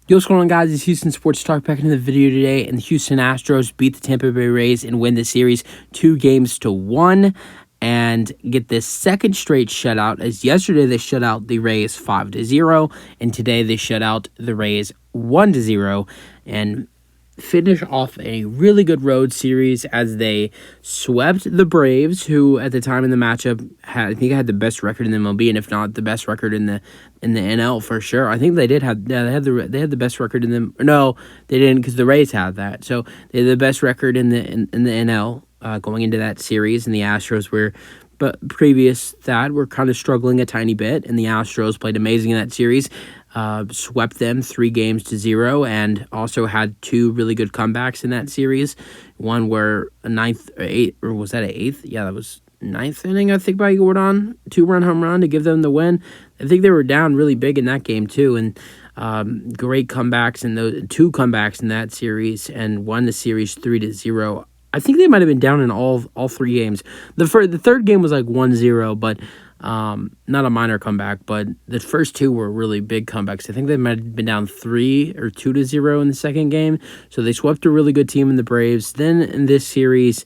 Yo, what's going on, guys? It's Houston Sports Talk back into the video today, and the Houston Astros beat the Tampa Bay Rays and win the series 2-1 and get this second straight shutout, as yesterday they shut out the Rays 5-0, and today they shut out the Rays 1-0, and finish off a really good road series as they swept the Braves, who at the time in the matchup had the best record in the MLB, and if not the best record in the NL for sure. I think they did have they had the best record in the no they didn't, because the Rays had that, so they had the best record in the NL going into that series, and the Astros were. But previous that were kind of struggling a tiny bit, and the Astros played amazing in that series, swept them 3-0, and also had two really good comebacks in that series. One where a ninth or eighth, or was that an eighth? Yeah, that was ninth inning, I think, by Gordon, 2-run home run to give them the win. I think they were down really big in that game too, and great comebacks, and those two comebacks in that series, and won the series 3-0. I think they might have been down in all three games. The third game was like 1-0, but not a minor comeback. But the first two were really big comebacks. I think they might have been down 3 or 2-0 in the second game. So they swept a really good team in the Braves. Then in this series,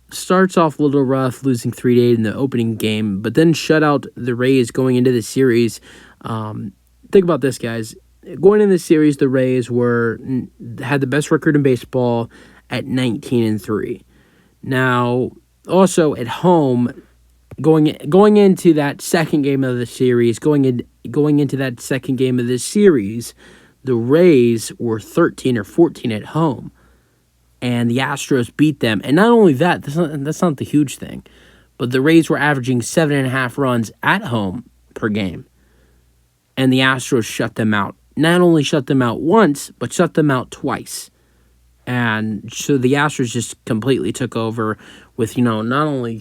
starts off a little rough, losing 3-8 in the opening game, but then shut out the Rays going into the series. Think about this, guys. Going into the series, the Rays had the best record in baseball at 19-3. Now, also at home, going into that second game of the series, going into that second game of this series, the Rays were 13 or 14 at home, and the Astros beat them. And not only that, that's not the huge thing, but the Rays were averaging 7.5 runs at home per game, and the Astros shut them out. Not only shut them out once, but shut them out twice. And so the Astros just completely took over with, not only,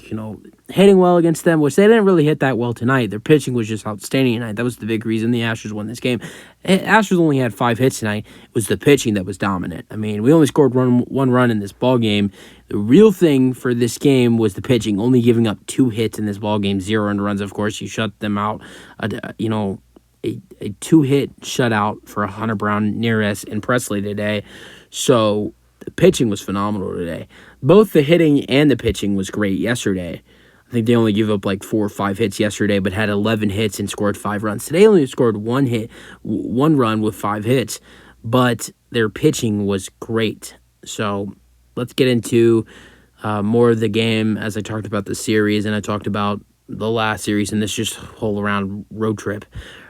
hitting well against them, which they didn't really hit that well tonight. Their pitching was just outstanding tonight. That was the big reason the Astros won this game. Astros only had 5 hits tonight. It was the pitching that was dominant. I mean, we only scored one run in this ball game. The real thing for this game was the pitching, only giving up 2 hits in this ball game, 0 earned runs. Of course, you shut them out. A 2-hit shutout for Hunter Brown, Neres, and Presley today. So the pitching was phenomenal today. Both the hitting and the pitching was great yesterday. I think they only gave up like 4 or 5 hits yesterday, but had 11 hits and scored 5 runs. Today only scored 1 run with 5 hits, but their pitching was great. So let's get into more of the game, as I talked about the series and I talked about the last series and this just whole around road trip.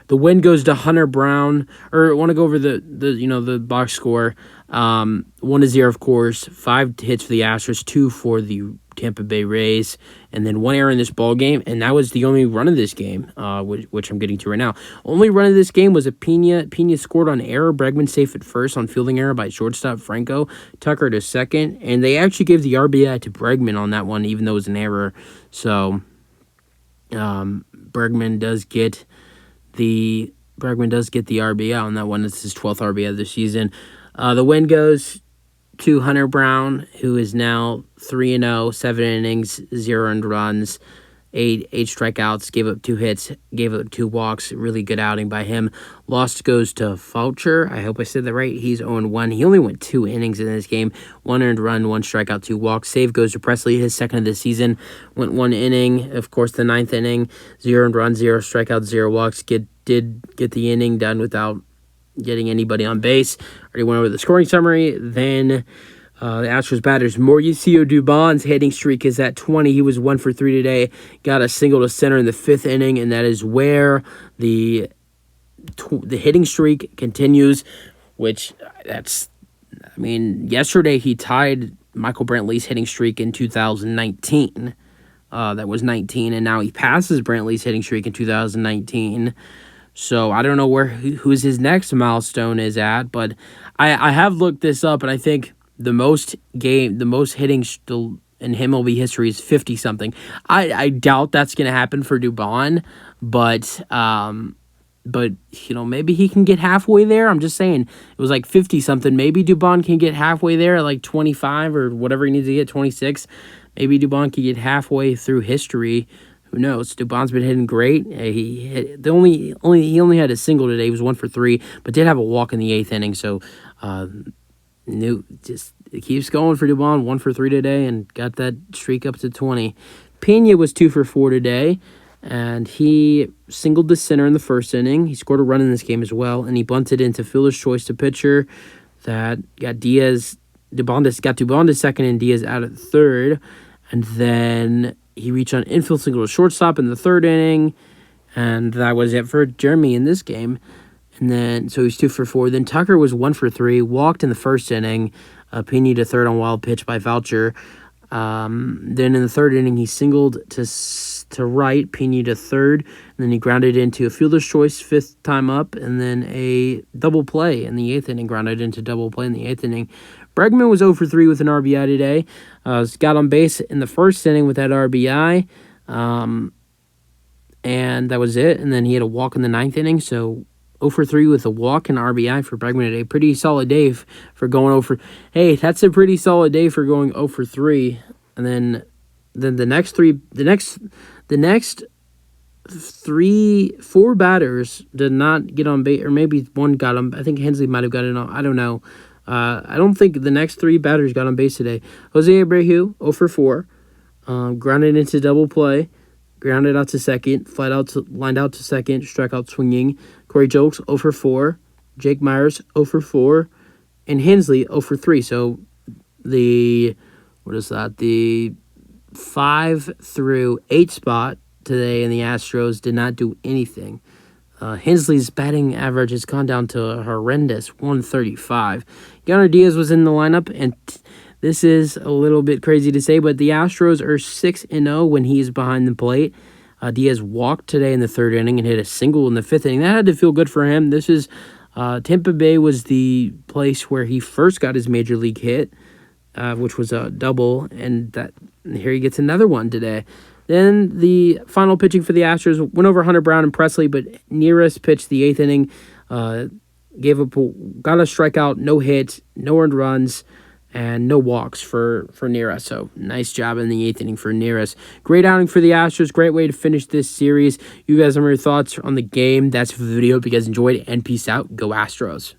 The win goes to Hunter Brown. Or I want to go over the box score. 1-0, of course. 5 hits for the Astros, 2 for the Tampa Bay Rays, and then 1 error in this ball game. And that was the only run of this game, which I'm getting to right now. Only run of this game was a Pena. Pena scored on error. Bregman safe at first on fielding error by shortstop Franco. Tucker to second, and they actually gave the RBI to Bregman on that one, even though it was an error. So Bregman does get the RBI on that one. It's his 12th RBI of the season. The win goes to Hunter Brown, who is now 3-0, 7 innings, 0 earned runs, 8 strikeouts, gave up 2 hits, gave up 2 walks. Really good outing by him. Lost goes to Fulcher. I hope I said that right. He's 0-1. He only went 2 innings in this game. 1 earned run, 1 strikeout, 2 walks. Save goes to Presley, his second of the season. Went 1 inning. Of course, the 9th inning, 0 earned run, 0 strikeouts, 0 walks. Did get the inning done without getting anybody on base. Already went over the scoring summary. Then the Astros batters, Mauricio Dubon's hitting streak is at 20. He was 1 for 3 today. Got a single to center in the 5th inning, and that is where the hitting streak continues, which yesterday he tied Michael Brantley's hitting streak in 2019. That was 19, and now he passes Brantley's hitting streak in 2019. So I don't know who's his next milestone is at, but I have looked this up, and I think the most hitting in MLB history is 50-something. I doubt that's going to happen for Dubon, but maybe he can get halfway there. I'm just saying, it was like 50-something. Maybe Dubon can get halfway there at like 25 or whatever he needs to get, 26. Maybe Dubon can get halfway through history who knows? Dubon's been hitting great. He only had a single today. He was 1 for 3, but did have a walk in the 8th inning. So, it keeps going for Dubon. 1 for 3 today, and got that streak up to 20. Pena was 2 for 4 today, and he singled the center in the first inning. He scored a run in this game as well, and he bunted into fielder's choice to pitcher. That got Dubon to second and Diaz out at third, and then he reached on infield single to shortstop in the 3rd inning, and that was it for Jeremy in this game. And then, so he's 2 for 4. Then Tucker was 1 for 3, walked in the 1st inning. Pena to third on wild pitch by Voucher. Then in the 3rd inning, he singled to right, Pena to third, and then he grounded into a fielder's choice 5th time up, and then a double play in the 8th inning, grounded into double play in the 8th inning. Bregman was 0 for 3 with an RBI today. Got on base in the 1st inning with that RBI, and that was it. And then he had a walk in the 9th inning, so 0 for 3 with a walk and RBI for Bregman today. Pretty solid day for going 0 for... Hey, that's a pretty solid day for going 0 for 3. And then the next 4 batters did not get on base, or maybe one got on. I think Hensley might have got it on. I don't know. I don't think the next 3 batters got on base today. Jose Abreu, 0 for 4. Grounded into double play. Grounded out to second. Lined out to second. Struck out swinging. Corey Jokes, 0 for 4. Jake Myers, 0 for 4. And Hensley, 0 for 3. So the 5 through 8 spot today in the Astros did not do anything. Hensley's batting average has gone down to a horrendous 135. Gunnar Diaz was in the lineup, and this is a little bit crazy to say, but the Astros are 6-0 when he's behind the plate. Diaz walked today in the 3rd inning and hit a single in the 5th inning. That had to feel good for him. This is Tampa Bay was the place where he first got his major league hit, which was a double, and here he gets another one today. Then the final pitching for the Astros went over Hunter Brown and Presley, but Nearest pitched the 8th inning, got a strikeout, no hits, no earned runs, and no walks for Nearest. So nice job in the 8th inning for Nearest. Great outing for the Astros. Great way to finish this series. You guys have your thoughts on the game. That's for the video. Hope you guys enjoyed, and peace out. Go Astros.